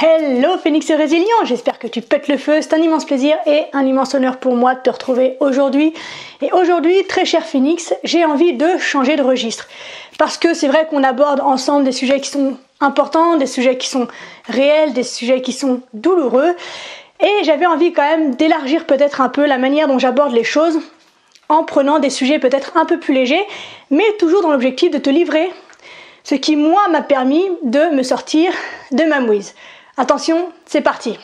Hello Phénix Résilient, j'espère que tu pètes le feu, c'est un immense plaisir et un immense honneur pour moi de te retrouver aujourd'hui. Et aujourd'hui, très cher Phénix, j'ai envie de changer de registre. Parce que c'est vrai qu'on aborde ensemble des sujets qui sont importants, des sujets qui sont réels, des sujets qui sont douloureux. Et j'avais envie quand même d'élargir peut-être un peu la manière dont j'aborde les choses en prenant des sujets peut-être un peu plus légers, mais toujours dans l'objectif de te livrer ce qui moi m'a permis de me sortir de ma mouise. Attention, c'est parti.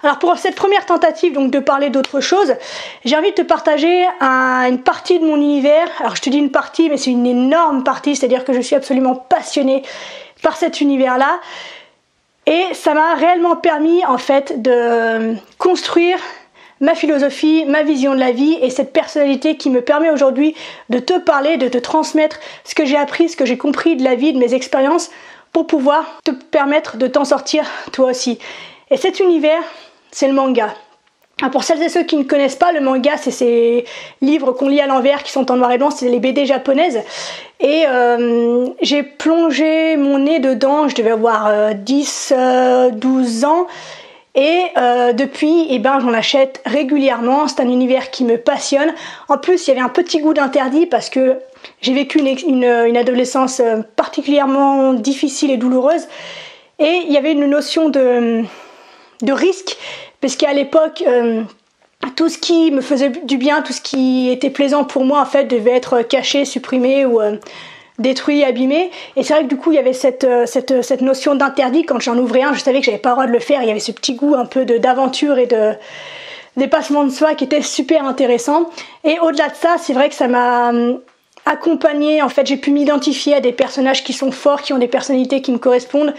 Alors pour cette première tentative donc de parler d'autre chose, j'ai envie de te partager une partie de mon univers. Alors je te dis une partie, mais c'est une énorme partie, c'est-à-dire que je suis absolument passionnée par cet univers-là. Et ça m'a réellement permis en fait de construire ma philosophie, ma vision de la vie et cette personnalité qui me permet aujourd'hui de te parler, de te transmettre ce que j'ai appris, ce que j'ai compris de la vie, de mes expériences pour pouvoir te permettre de t'en sortir toi aussi. Et cet univers, c'est le manga. Alors pour celles et ceux qui ne connaissent pas, le manga, c'est ces livres qu'on lit à l'envers, qui sont en noir et blanc, c'est les BD japonaises. Et j'ai plongé mon nez dedans, je devais avoir 10-12 ans. Et depuis, j'en achète régulièrement, c'est un univers qui me passionne. En plus, il y avait un petit goût d'interdit parce que j'ai vécu une adolescence particulièrement difficile et douloureuse. Et il y avait une notion de risque, parce qu'à l'époque, tout ce qui me faisait du bien, tout ce qui était plaisant pour moi, en fait, devait être caché, supprimé ou détruit, abîmé. Et c'est vrai que du coup, il y avait cette notion d'interdit. Quand j'en ouvrais un, je savais que j'avais pas le droit de le faire. Il y avait ce petit goût un peu d'aventure et de dépassement de soi qui était super intéressant. Et au-delà de ça, c'est vrai que ça m'a accompagnée. En fait, j'ai pu m'identifier à des personnages qui sont forts, qui ont des personnalités qui me correspondent,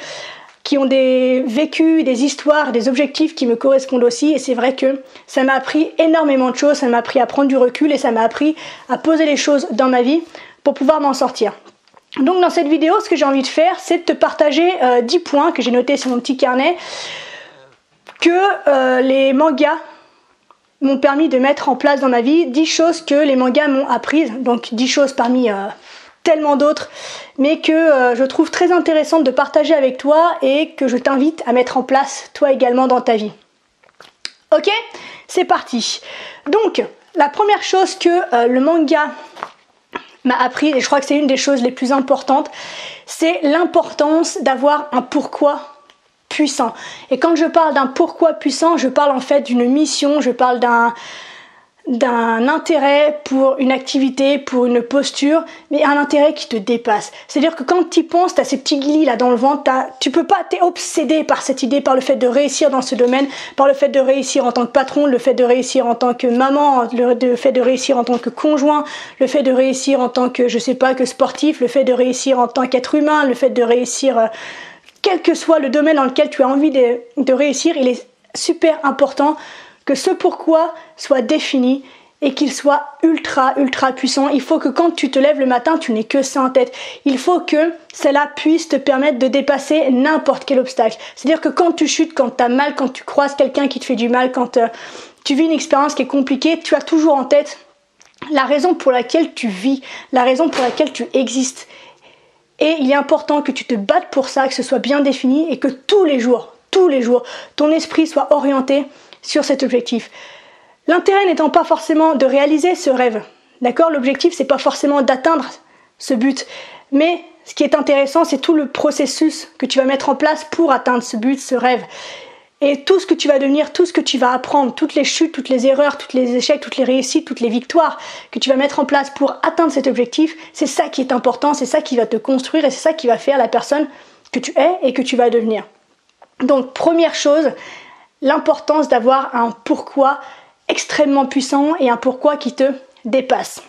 qui ont des vécus, des histoires, des objectifs qui me correspondent aussi. Et c'est vrai que ça m'a appris énormément de choses, ça m'a appris à prendre du recul et ça m'a appris à poser les choses dans ma vie pour pouvoir m'en sortir. Donc dans cette vidéo, ce que j'ai envie de faire, c'est de te partager 10 points que j'ai notés sur mon petit carnet que les mangas m'ont permis de mettre en place dans ma vie, 10 choses que les mangas m'ont apprises, donc 10 choses parmi tellement d'autres, mais que je trouve très intéressante de partager avec toi et que je t'invite à mettre en place toi également dans ta vie. Ok, c'est parti. Donc, la première chose que le manga m'a appris, et je crois que c'est une des choses les plus importantes, c'est l'importance d'avoir un pourquoi puissant. Et quand je parle d'un pourquoi puissant, je parle en fait d'une mission, je parle d'un intérêt pour une activité, pour une posture, mais un intérêt qui te dépasse. C'est-à-dire que quand tu y penses, tu as ces petits guilis là dans le ventre, tu peux pas, t'es obsédé par cette idée, par le fait de réussir dans ce domaine, par le fait de réussir en tant que patron, le fait de réussir en tant que maman, le fait de réussir en tant que conjoint, le fait de réussir en tant que, je sais pas, que sportif, le fait de réussir en tant qu'être humain, le fait de réussir, quel que soit le domaine dans lequel tu as envie de réussir, il est super important que ce pourquoi soit défini et qu'il soit ultra puissant. Il faut que quand tu te lèves le matin, tu n'aies que ça en tête. Il faut que cela puisse te permettre de dépasser n'importe quel obstacle. C'est-à-dire que quand tu chutes, quand tu as mal, quand tu croises quelqu'un qui te fait du mal, quand tu vis une expérience qui est compliquée, tu as toujours en tête la raison pour laquelle tu vis, la raison pour laquelle tu existes. Et il est important que tu te battes pour ça, que ce soit bien défini et que tous les jours, ton esprit soit orienté sur cet objectif. L'intérêt n'étant pas forcément de réaliser ce rêve, d'accord ? L'objectif, c'est pas forcément d'atteindre ce but, mais ce qui est intéressant, c'est tout le processus que tu vas mettre en place pour atteindre ce but, ce rêve. Et tout ce que tu vas devenir, tout ce que tu vas apprendre, toutes les chutes, toutes les erreurs, tous les échecs, toutes les réussites, toutes les victoires que tu vas mettre en place pour atteindre cet objectif, c'est ça qui est important, c'est ça qui va te construire et c'est ça qui va faire la personne que tu es et que tu vas devenir. Donc, première chose, l'importance d'avoir un pourquoi extrêmement puissant et un pourquoi qui te dépasse.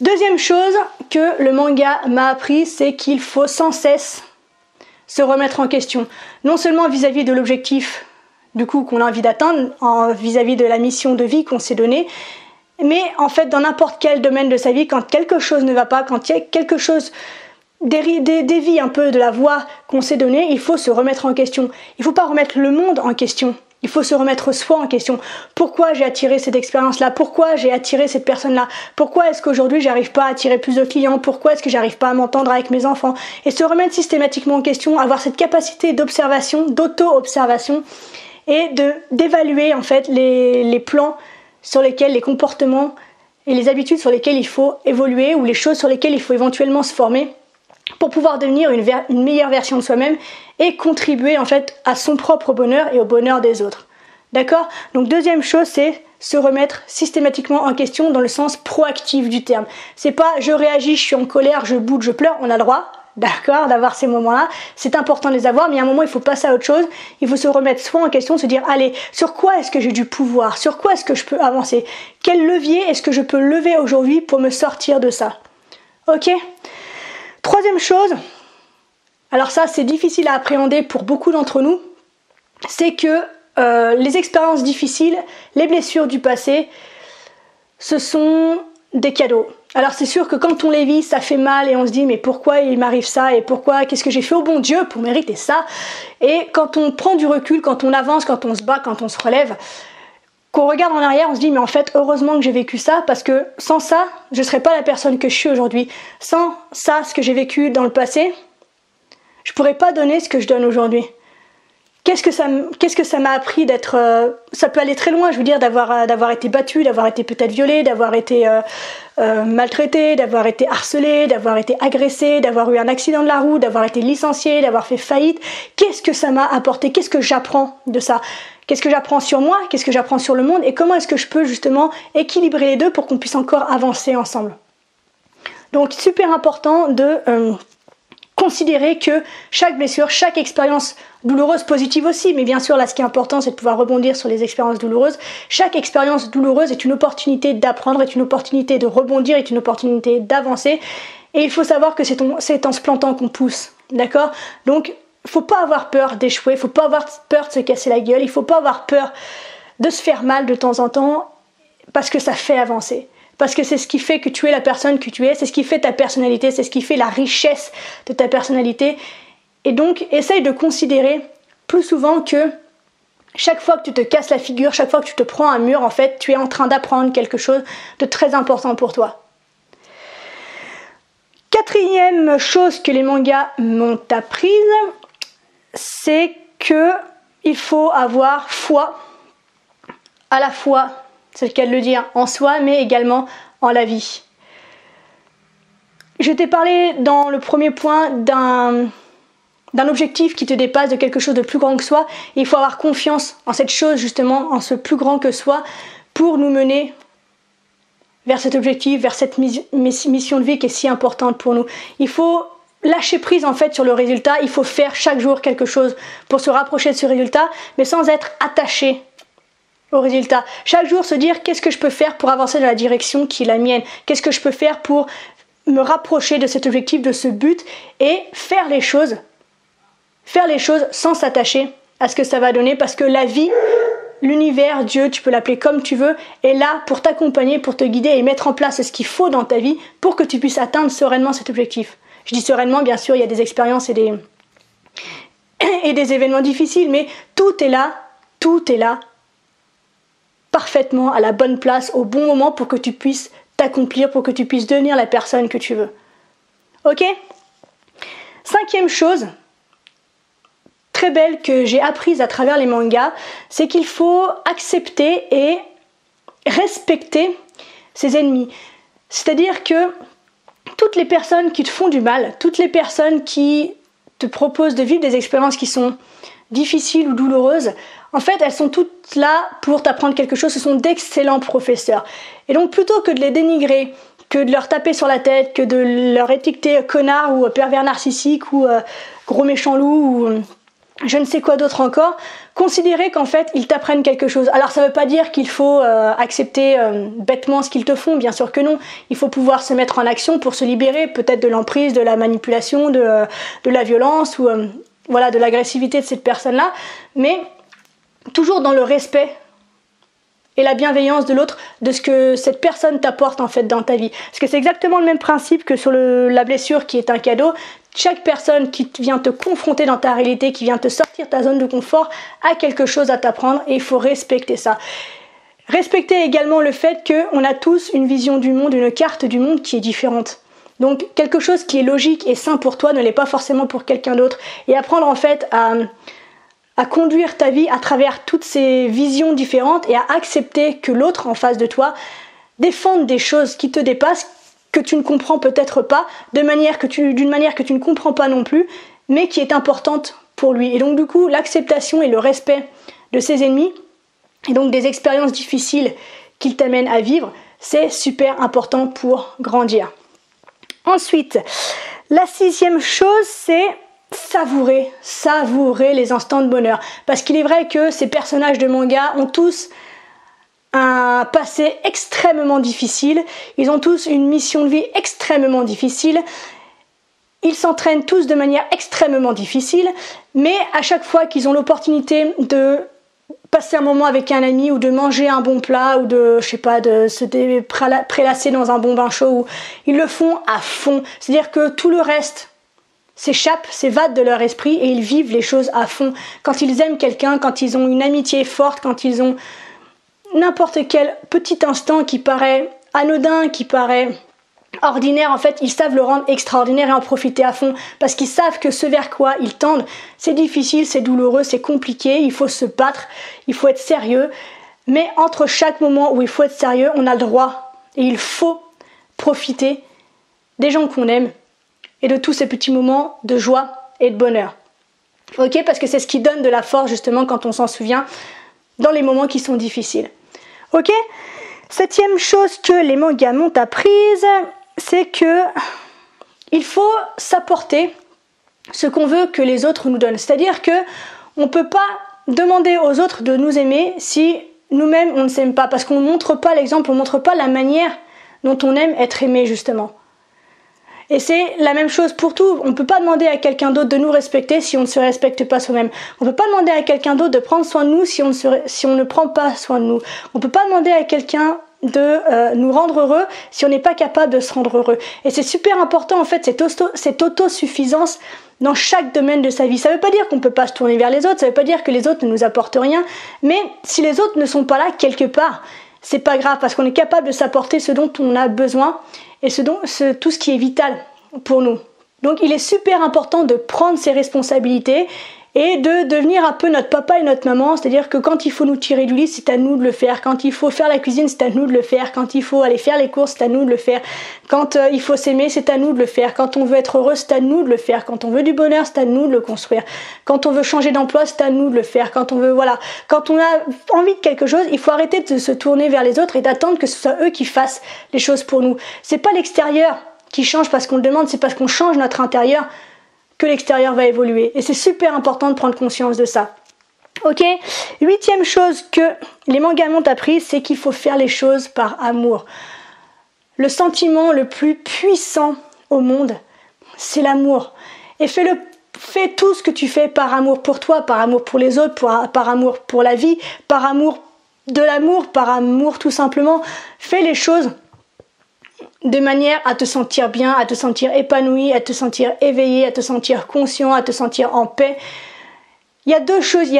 Deuxième chose que le manga m'a appris, c'est qu'il faut sans cesse se remettre en question. Non seulement vis-à-vis de l'objectif du coup qu'on a envie d'atteindre, vis-à-vis de la mission de vie qu'on s'est donnée, mais en fait dans n'importe quel domaine de sa vie, quand quelque chose ne va pas, quand il y a quelque chose dévie un peu de la voie qu'on s'est donnée, il faut se remettre en question. Il ne faut pas remettre le monde en question. Il faut se remettre soi en question. Pourquoi j'ai attiré cette expérience-là? Pourquoi j'ai attiré cette personne-là? Pourquoi est-ce qu'aujourd'hui j'arrive pas à attirer plus de clients? Pourquoi est-ce que j'arrive pas à m'entendre avec mes enfants? Et se remettre systématiquement en question, avoir cette capacité d'observation, d'auto-observation et d'évaluer en fait les plans sur lesquels, les comportements et les habitudes sur lesquelles il faut évoluer ou les choses sur lesquelles il faut éventuellement se former pour pouvoir devenir une meilleure version de soi-même et contribuer en fait à son propre bonheur et au bonheur des autres. D'accord? Donc deuxième chose, c'est se remettre systématiquement en question dans le sens proactif du terme. C'est pas je réagis, je suis en colère, je boude, je pleure, on a le droit, d'accord, d'avoir ces moments-là. C'est important de les avoir, mais à un moment il faut passer à autre chose. Il faut se remettre soit en question, se dire allez, sur quoi est-ce que j'ai du pouvoir? Sur quoi est-ce que je peux avancer? Quel levier est-ce que je peux lever aujourd'hui pour me sortir de ça? Ok? Troisième chose, alors ça c'est difficile à appréhender pour beaucoup d'entre nous, c'est que les expériences difficiles, les blessures du passé, ce sont des cadeaux. Alors c'est sûr que quand on les vit, ça fait mal et on se dit mais pourquoi il m'arrive ça et pourquoi, qu'est-ce que j'ai fait au bon Dieu pour mériter ça? Et quand on prend du recul, quand on avance, quand on se bat, quand on se relève, qu'on regarde en arrière, on se dit mais en fait heureusement que j'ai vécu ça parce que sans ça, je ne serais pas la personne que je suis aujourd'hui. Sans ça, ce que j'ai vécu dans le passé, je ne pourrais pas donner ce que je donne aujourd'hui. Qu'est-ce que ça m'a appris d'être... ça peut aller très loin, je veux dire, d'avoir été battue, d'avoir été peut-être violée, d'avoir été maltraitée, d'avoir été harcelée, d'avoir été agressée, d'avoir eu un accident de la route, d'avoir été licenciée, d'avoir fait faillite. Qu'est-ce que ça m'a apporté? Qu'est-ce que j'apprends de ça? Qu'est-ce que j'apprends sur moi? Qu'est-ce que j'apprends sur le monde? Et comment est-ce que je peux justement équilibrer les deux pour qu'on puisse encore avancer ensemble? Donc super important de... considérer que chaque blessure, chaque expérience douloureuse, positive aussi, mais bien sûr là ce qui est important c'est de pouvoir rebondir sur les expériences douloureuses. Chaque expérience douloureuse est une opportunité d'apprendre, est une opportunité de rebondir, est une opportunité d'avancer. Et il faut savoir que c'est en se plantant qu'on pousse, d'accord? Donc il faut pas avoir peur d'échouer, il faut pas avoir peur de se casser la gueule, il faut pas avoir peur de se faire mal de temps en temps parce que ça fait avancer. Parce que c'est ce qui fait que tu es la personne que tu es, c'est ce qui fait ta personnalité, c'est ce qui fait la richesse de ta personnalité. Et donc, essaye de considérer plus souvent que chaque fois que tu te casses la figure, chaque fois que tu te prends un mur, en fait, tu es en train d'apprendre quelque chose de très important pour toi. Quatrième chose que les mangas m'ont apprise, c'est que il faut avoir foi, à la fois, c'est le cas de le dire, en soi, mais également en la vie. Je t'ai parlé dans le premier point d'un objectif qui te dépasse, de quelque chose de plus grand que soi. Et il faut avoir confiance en cette chose, justement, en ce plus grand que soi, pour nous mener vers cet objectif, vers cette mission de vie qui est si importante pour nous. Il faut lâcher prise en fait sur le résultat. Il faut faire chaque jour quelque chose pour se rapprocher de ce résultat, mais sans être attaché au résultat. Chaque jour se dire qu'est-ce que je peux faire pour avancer dans la direction qui est la mienne, qu'est-ce que je peux faire pour me rapprocher de cet objectif, de ce but, et faire les choses sans s'attacher à ce que ça va donner, parce que la vie, l'univers, Dieu, tu peux l'appeler comme tu veux, est là pour t'accompagner, pour te guider et mettre en place ce qu'il faut dans ta vie pour que tu puisses atteindre sereinement cet objectif. Je dis sereinement, bien sûr, il y a des expériences et des événements difficiles, mais tout est là parfaitement à la bonne place, au bon moment pour que tu puisses t'accomplir, pour que tu puisses devenir la personne que tu veux. Ok? Cinquième chose, très belle que j'ai apprise à travers les mangas, c'est qu'il faut accepter et respecter ses ennemis. C'est-à-dire que toutes les personnes qui te font du mal, toutes les personnes qui te proposent de vivre des expériences qui sont difficiles ou douloureuses, en fait, elles sont toutes là pour t'apprendre quelque chose. Ce sont d'excellents professeurs. Et donc, plutôt que de les dénigrer, que de leur taper sur la tête, que de leur étiqueter connard ou pervers narcissique ou gros méchant loup ou je ne sais quoi d'autre encore, considérer qu'en fait, ils t'apprennent quelque chose. Alors, ça ne veut pas dire qu'il faut accepter bêtement ce qu'ils te font, bien sûr que non. Il faut pouvoir se mettre en action pour se libérer peut-être de l'emprise, de la manipulation, de la violence ou voilà, de l'agressivité de cette personne-là, mais toujours dans le respect et la bienveillance de l'autre, de ce que cette personne t'apporte en fait dans ta vie. Parce que c'est exactement le même principe que sur la blessure qui est un cadeau, Chaque personne qui vient te confronter dans ta réalité, qui vient te sortir de ta zone de confort, a quelque chose à t'apprendre et il faut respecter ça. Respecter également le fait qu'on a tous une vision du monde, une carte du monde qui est différente. Donc quelque chose qui est logique et sain pour toi ne l'est pas forcément pour quelqu'un d'autre. Et apprendre en fait à conduire ta vie à travers toutes ces visions différentes et à accepter que l'autre en face de toi défende des choses qui te dépassent, que tu ne comprends peut-être pas, d'une manière que tu ne comprends pas non plus, mais qui est importante pour lui. Et donc du coup, l'acceptation et le respect de ses ennemis, et donc des expériences difficiles qu'il t'amène à vivre, c'est super important pour grandir. Ensuite, la 6e chose, c'est savourer les instants de bonheur. Parce qu'il est vrai que ces personnages de manga ont tous un passé extrêmement difficile, ils ont tous une mission de vie extrêmement difficile, ils s'entraînent tous de manière extrêmement difficile, mais à chaque fois qu'ils ont l'opportunité de passer un moment avec un ami ou de manger un bon plat ou de se prélasser dans un bon bain chaud, ils le font à fond. C'est-à-dire que tout le reste s'évade de leur esprit et ils vivent les choses à fond. Quand ils aiment quelqu'un, quand ils ont une amitié forte, quand ils ont n'importe quel petit instant qui paraît anodin, qui paraît ordinaire, en fait, ils savent le rendre extraordinaire et en profiter à fond parce qu'ils savent que ce vers quoi ils tendent, c'est difficile, c'est douloureux, c'est compliqué, il faut se battre, il faut être sérieux, mais entre chaque moment où il faut être sérieux, on a le droit et il faut profiter des gens qu'on aime et de tous ces petits moments de joie et de bonheur. Ok, parce que c'est ce qui donne de la force justement quand on s'en souvient dans les moments qui sont difficiles. Ok, 7e chose que les mangas m'ont apprise, c'est que il faut s'apporter ce qu'on veut que les autres nous donnent. C'est-à-dire que on ne peut pas demander aux autres de nous aimer si nous-mêmes on ne s'aime pas, parce qu'on ne montre pas l'exemple, on ne montre pas la manière dont on aime être aimé justement. Et c'est la même chose pour tout. On ne peut pas demander à quelqu'un d'autre de nous respecter si on ne se respecte pas soi-même. On ne peut pas demander à quelqu'un d'autre de prendre soin de nous si on ne prend pas soin de nous. On ne peut pas demander à quelqu'un de nous rendre heureux si on n'est pas capable de se rendre heureux. Et c'est super important en fait, cette autosuffisance dans chaque domaine de sa vie. Ça ne veut pas dire qu'on ne peut pas se tourner vers les autres, ça ne veut pas dire que les autres ne nous apportent rien, mais si les autres ne sont pas là quelque part, c'est pas grave parce qu'on est capable de s'apporter ce dont on a besoin et tout ce qui est vital pour nous. Donc il est super important de prendre ses responsabilités et de devenir un peu notre papa et notre maman, c'est-à-dire que quand il faut nous tirer du lit, c'est à nous de le faire, quand il faut faire la cuisine, c'est à nous de le faire, quand il faut aller faire les courses, c'est à nous de le faire, quand il faut s'aimer, c'est à nous de le faire, quand on veut être heureux, c'est à nous de le faire, quand on veut du bonheur, c'est à nous de le construire, quand on veut changer d'emploi, c'est à nous de le faire, quand on a envie de quelque chose, il faut arrêter de se tourner vers les autres et d'attendre que ce soit eux qui fassent les choses pour nous. C'est pas l'extérieur qui change parce qu'on le demande, c'est parce qu'on change notre intérieur que l'extérieur va évoluer. Et c'est super important de prendre conscience de ça. Ok, 8e chose que les mangas m'ont appris, c'est qu'il faut faire les choses par amour. Le sentiment le plus puissant au monde, c'est l'amour. Et fais tout ce que tu fais par amour pour toi, par amour pour les autres, par amour pour la vie, par amour de l'amour, par amour tout simplement. Fais les choses de manière à te sentir bien, à te sentir épanoui, à te sentir éveillé, à te sentir conscient, à te sentir en paix. Il y a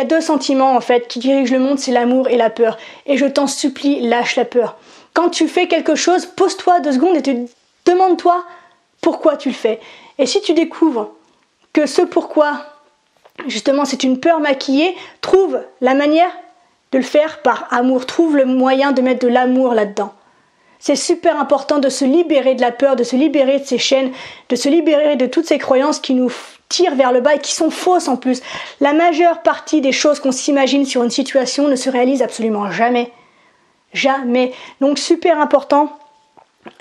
deux sentiments en fait qui dirigent le monde, c'est l'amour et la peur. Et je t'en supplie, lâche la peur. Quand tu fais quelque chose, pose-toi 2 secondes et demande-toi pourquoi tu le fais. Et si tu découvres que ce pourquoi, justement, c'est une peur maquillée, trouve la manière de le faire par amour. Trouve le moyen de mettre de l'amour là-dedans. C'est super important de se libérer de la peur, de se libérer de ces chaînes, de se libérer de toutes ces croyances qui nous tirent vers le bas et qui sont fausses en plus. La majeure partie des choses qu'on s'imagine sur une situation ne se réalisent absolument jamais. Jamais. Donc super important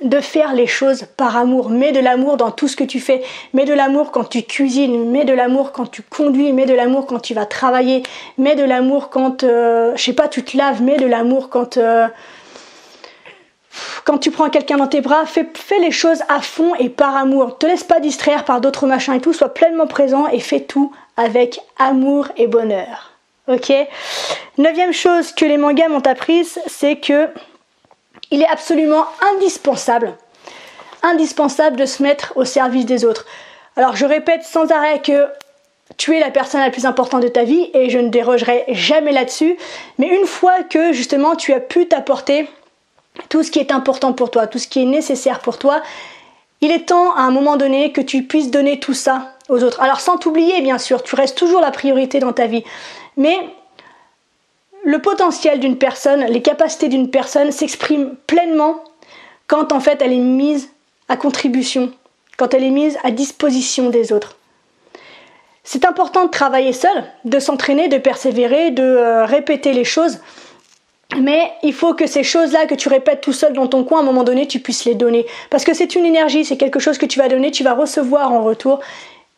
de faire les choses par amour. Mets de l'amour dans tout ce que tu fais. Mets de l'amour quand tu cuisines. Mets de l'amour quand tu conduis. Mets de l'amour quand tu vas travailler. Mets de l'amour quand, tu te laves. Mets de l'amour quand tu prends quelqu'un dans tes bras, fais les choses à fond et par amour. Ne te laisse pas distraire par d'autres machins et tout. Sois pleinement présent et fais tout avec amour et bonheur. Ok ? 9e chose que les mangas m'ont apprise, c'est que il est absolument indispensable de se mettre au service des autres. Alors je répète sans arrêt que tu es la personne la plus importante de ta vie et je ne dérogerai jamais là-dessus. Mais une fois que justement tu as pu t'apporter tout ce qui est important pour toi, tout ce qui est nécessaire pour toi, il est temps à un moment donné que tu puisses donner tout ça aux autres. Alors sans t'oublier bien sûr, tu restes toujours la priorité dans ta vie. Mais le potentiel d'une personne, les capacités d'une personne s'expriment pleinement quand en fait elle est mise à contribution, quand elle est mise à disposition des autres. C'est important de travailler seul, de s'entraîner, de persévérer, de répéter les choses. Mais il faut que ces choses-là que tu répètes tout seul dans ton coin, à un moment donné, tu puisses les donner. Parce que c'est une énergie, c'est quelque chose que tu vas donner, tu vas recevoir en retour.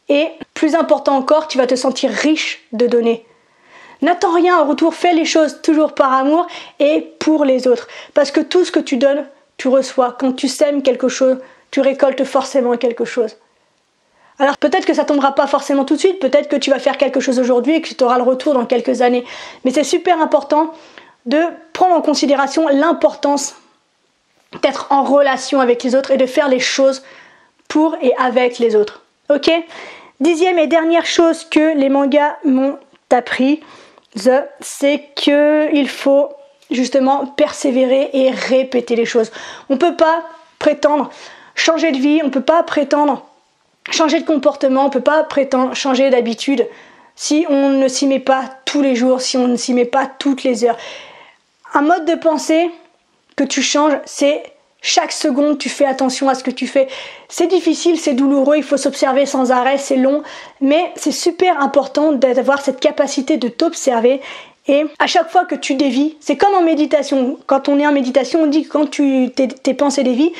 Et plus important encore, tu vas te sentir riche de donner. N'attends rien en retour, fais les choses toujours par amour et pour les autres. Parce que tout ce que tu donnes, tu reçois. Quand tu sèmes quelque chose, tu récoltes forcément quelque chose. Alors peut-être que ça tombera pas forcément tout de suite, peut-être que tu vas faire quelque chose aujourd'hui et que tu auras le retour dans quelques années. Mais c'est super important de prendre en considération l'importance d'être en relation avec les autres et de faire les choses pour et avec les autres. Ok ? 10e et dernière chose que les mangas m'ont appris, c'est qu'il faut justement persévérer et répéter les choses. On ne peut pas prétendre changer de vie, on ne peut pas prétendre changer de comportement, on ne peut pas prétendre changer d'habitude si on ne s'y met pas tous les jours, si on ne s'y met pas toutes les heures. Un mode de pensée que tu changes, c'est chaque seconde tu fais attention à ce que tu fais. C'est difficile, c'est douloureux, il faut s'observer sans arrêt, c'est long, mais c'est super important d'avoir cette capacité de t'observer. Et à chaque fois que tu dévies, c'est comme en méditation. Quand on est en méditation, on dit que quand tes pensées dévient,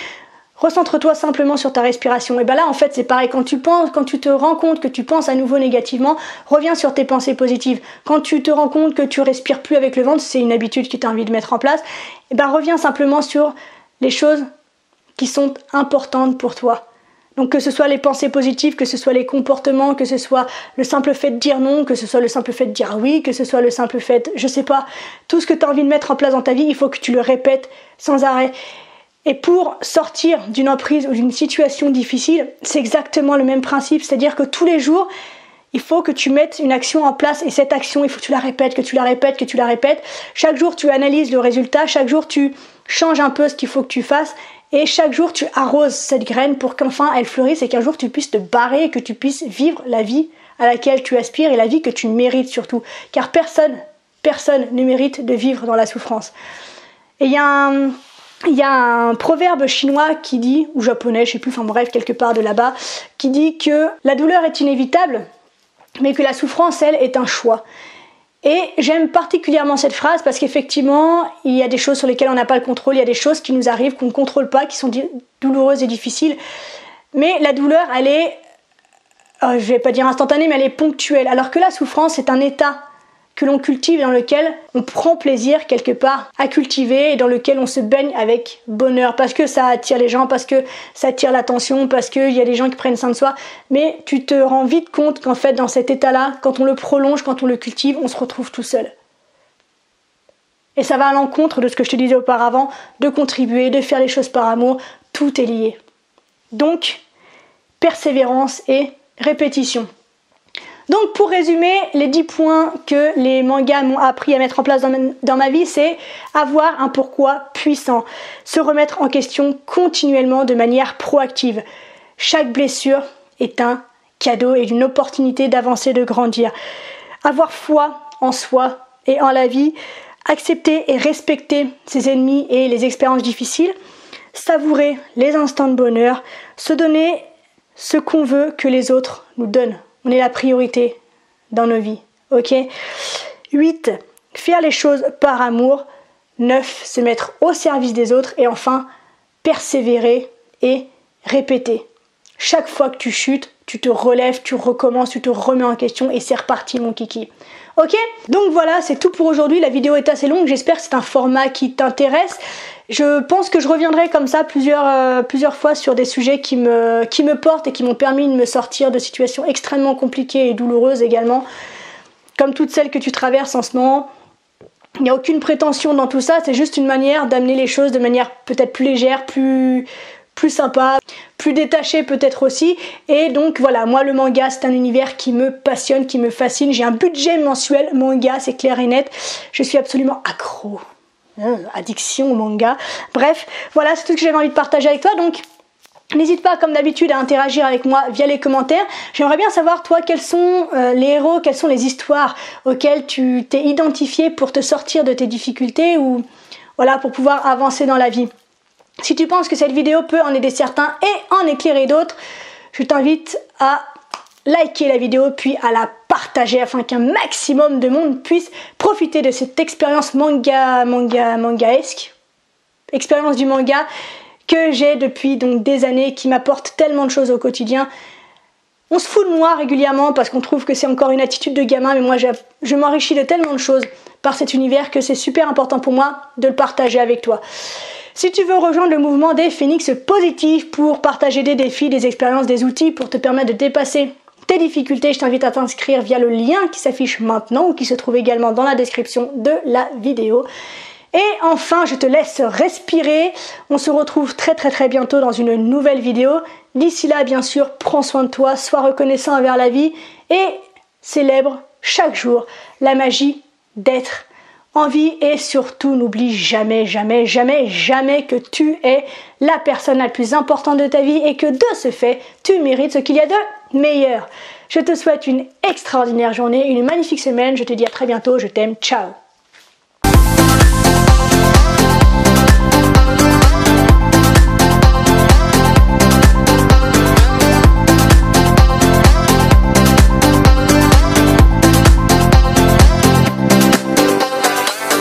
recentre-toi simplement sur ta respiration. Et bien là, en fait, c'est pareil. Quand tu te rends compte que tu penses à nouveau négativement, reviens sur tes pensées positives. Quand tu te rends compte que tu respires plus avec le ventre, c'est une habitude que tu as envie de mettre en place, et ben reviens simplement sur les choses qui sont importantes pour toi. Donc que ce soit les pensées positives, que ce soit les comportements, que ce soit le simple fait de dire non, que ce soit le simple fait de dire oui, que ce soit le simple fait, je sais pas, tout ce que tu as envie de mettre en place dans ta vie, il faut que tu le répètes sans arrêt. Et pour sortir d'une emprise ou d'une situation difficile, c'est exactement le même principe, c'est-à-dire que tous les jours, il faut que tu mettes une action en place et cette action, il faut que tu la répètes, que tu la répètes, que tu la répètes. Chaque jour, tu analyses le résultat, chaque jour, tu changes un peu ce qu'il faut que tu fasses et chaque jour, tu arroses cette graine pour qu'enfin elle fleurisse et qu'un jour, tu puisses te barrer et que tu puisses vivre la vie à laquelle tu aspires et la vie que tu mérites surtout. Car personne ne mérite de vivre dans la souffrance. Et il y a un proverbe chinois qui dit, ou japonais, je sais plus, enfin bref, quelque part de là-bas, qui dit que la douleur est inévitable, mais que la souffrance, elle, est un choix. Et j'aime particulièrement cette phrase parce qu'effectivement, il y a des choses sur lesquelles on n'a pas le contrôle, il y a des choses qui nous arrivent, qu'on ne contrôle pas, qui sont douloureuses et difficiles. Mais la douleur, elle est, je vais pas dire instantanée, mais elle est ponctuelle. Alors que la souffrance, c'est un état que l'on cultive, dans lequel on prend plaisir quelque part à cultiver et dans lequel on se baigne avec bonheur parce que ça attire les gens, parce que ça attire l'attention, parce qu'il y a des gens qui prennent soin de soi. Mais tu te rends vite compte qu'en fait dans cet état-là, quand on le prolonge, quand on le cultive, on se retrouve tout seul. Et ça va à l'encontre de ce que je te disais auparavant, de contribuer, de faire les choses par amour, tout est lié. Donc, persévérance et répétition. Donc pour résumer, les 10 points que les mangas m'ont appris à mettre en place dans ma vie, c'est avoir un pourquoi puissant, se remettre en question continuellement de manière proactive. Chaque blessure est un cadeau et une opportunité d'avancer, de grandir. Avoir foi en soi et en la vie, accepter et respecter ses ennemis et les expériences difficiles, savourer les instants de bonheur, se donner ce qu'on veut que les autres nous donnent. On est la priorité dans nos vies, ok ? 8. Faire les choses par amour. 9. Se mettre au service des autres. Et enfin, persévérer et répéter. Chaque fois que tu chutes, tu te relèves, tu recommences, tu te remets en question et c'est reparti mon kiki. Ok ? Donc voilà, c'est tout pour aujourd'hui. La vidéo est assez longue, j'espère que c'est un format qui t'intéresse. Je pense que je reviendrai comme ça plusieurs fois sur des sujets qui me portent et qui m'ont permis de me sortir de situations extrêmement compliquées et douloureuses également, comme toutes celles que tu traverses en ce moment. Il n'y a aucune prétention dans tout ça, c'est juste une manière d'amener les choses de manière peut-être plus légère, plus plus sympa, plus détaché peut-être aussi. Et donc voilà, moi le manga c'est un univers qui me passionne, qui me fascine. J'ai un budget mensuel manga, c'est clair et net. Je suis absolument accro. Addiction au manga. Bref, voilà, c'est tout ce que j'avais envie de partager avec toi. Donc n'hésite pas comme d'habitude à interagir avec moi via les commentaires. J'aimerais bien savoir toi quels sont les héros, quelles sont les histoires auxquelles tu t'es identifié pour te sortir de tes difficultés ou voilà pour pouvoir avancer dans la vie. Si tu penses que cette vidéo peut en aider certains et en éclairer d'autres, je t'invite à liker la vidéo puis à la partager afin qu'un maximum de monde puisse profiter de cette expérience mangaesque, expérience du manga que j'ai depuis donc des années, qui m'apporte tellement de choses au quotidien. On se fout de moi régulièrement parce qu'on trouve que c'est encore une attitude de gamin, mais moi je m'enrichis de tellement de choses par cet univers que c'est super important pour moi de le partager avec toi. Si tu veux rejoindre le mouvement des phénix positifs pour partager des défis, des expériences, des outils pour te permettre de dépasser tes difficultés, je t'invite à t'inscrire via le lien qui s'affiche maintenant ou qui se trouve également dans la description de la vidéo. Et enfin, je te laisse respirer. On se retrouve très bientôt dans une nouvelle vidéo. D'ici là, bien sûr, prends soin de toi, sois reconnaissant envers la vie et célèbre chaque jour la magie d'être en vie. Et surtout, n'oublie jamais que tu es la personne la plus importante de ta vie et que de ce fait, tu mérites ce qu'il y a de meilleur. Je te souhaite une extraordinaire journée, une magnifique semaine. Je te dis à très bientôt. Je t'aime. Ciao.